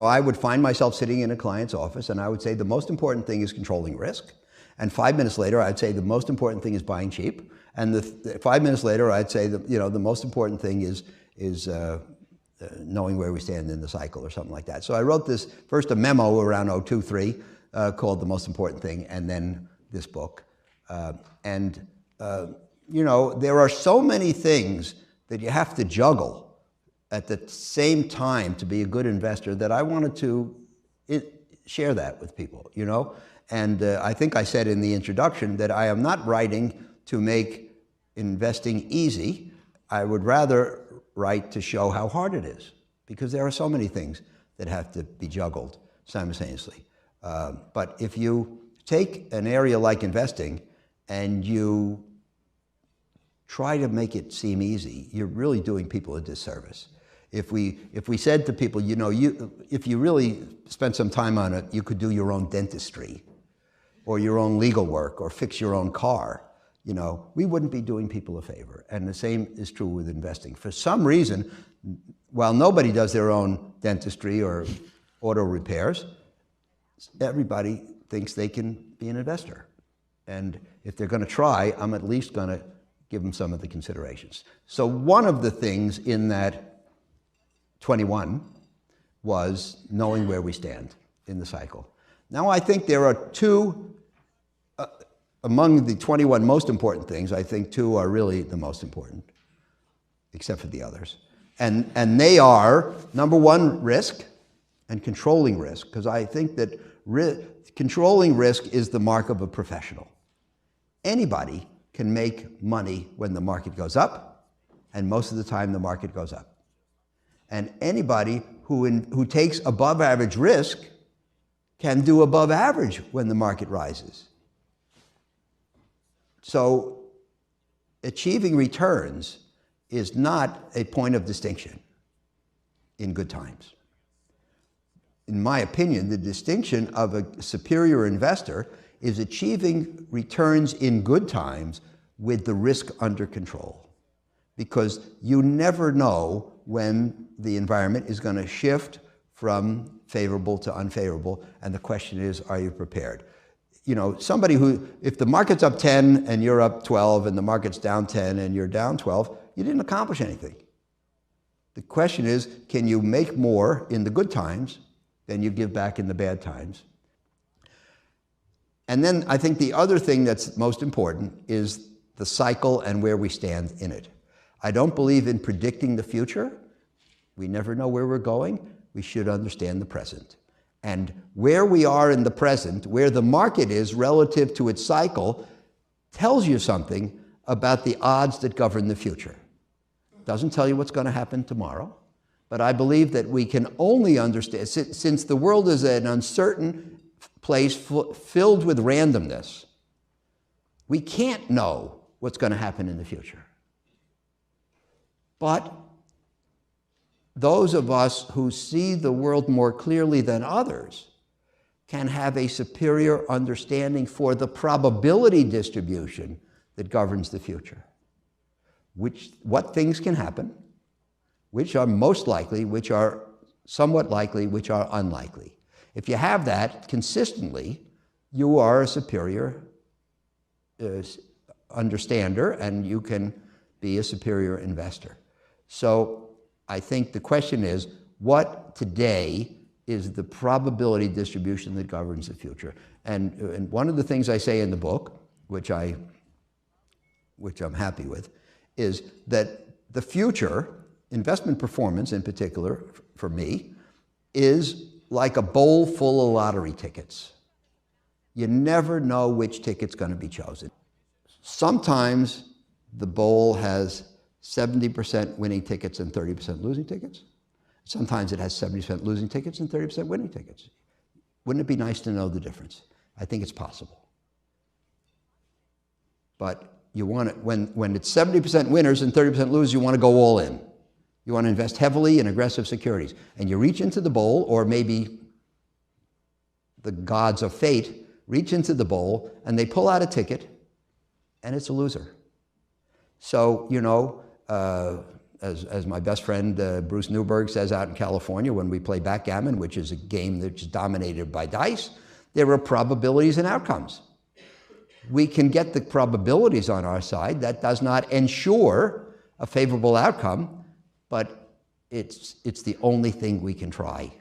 I would find myself sitting in a client's office and I would say the most important thing is controlling risk. And 5 minutes later, I'd say the most important thing is buying cheap. And 5 minutes later, I'd say the most important thing is knowing where we stand in the cycle or something like that. So I wrote this, first a memo around 2002-03 called The Most Important Thing, and then this book. There are so many things that you have to juggle at the same time to be a good investor that I wanted to share that with people, And I think I said in the introduction that I am not writing to make investing easy. I would rather write to show how hard it is, because there are so many things that have to be juggled simultaneously. But if you take an area like investing and you try to make it seem easy, you're really doing people a disservice. If we said to people, if you really spent some time on it, you could do your own dentistry or your own legal work or fix your own car, we wouldn't be doing people a favor. And the same is true with investing. For some reason, while nobody does their own dentistry or auto repairs, everybody thinks they can be an investor. And if they're going to try, I'm at least going to give them some of the considerations. So one of the things in that 21 was knowing where we stand in the cycle. Now I think there are two, among the 21 most important things, I think two are really the most important, except for the others. And they are, number one, risk and controlling risk, because I think that controlling risk is the mark of a professional. Anybody can make money when the market goes up, and most of the time the market goes up. And anybody who takes above average risk can do above average when the market rises. So achieving returns is not a point of distinction in good times. In my opinion, the distinction of a superior investor is achieving returns in good times with the risk under control. Because you never know when the environment is going to shift from favorable to unfavorable, and the question is, are you prepared? Somebody if the market's up 10 and you're up 12 and the market's down 10 and you're down 12, you didn't accomplish anything. The question is, can you make more in the good times than you give back in the bad times? And then I think the other thing that's most important is the cycle and where we stand in it. I don't believe in predicting the future. We never know where we're going. We should understand the present. And where we are in the present, where the market is relative to its cycle, tells you something about the odds that govern the future. It doesn't tell you what's going to happen tomorrow, but I believe that we can only understand, since the world is an uncertain place filled with randomness, we can't know what's going to happen in the future. But those of us who see the world more clearly than others can have a superior understanding for the probability distribution that governs the future. What things can happen, which are most likely, which are somewhat likely, which are unlikely. If you have that consistently, you are a superior understander, and you can be a superior investor. So I think the question is, what today is the probability distribution that governs the future? And one of the things I say in the book, which I'm happy with, is that the future, investment performance in particular, for me, is like a bowl full of lottery tickets. You never know which ticket's going to be chosen. Sometimes the bowl has 70% winning tickets and 30% losing tickets. Sometimes it has 70% losing tickets and 30% winning tickets. Wouldn't it be nice to know the difference? I think it's possible. But you want it, when it's 70% winners and 30% losers, you want to go all in. You want to invest heavily in aggressive securities. And you reach into the bowl, or maybe the gods of fate reach into the bowl, and they pull out a ticket, and it's a loser. So, as my best friend Bruce Newberg says out in California, when we play backgammon, which is a game that's dominated by dice, there are probabilities and outcomes. We can get the probabilities on our side. That does not ensure a favorable outcome, but it's the only thing we can try.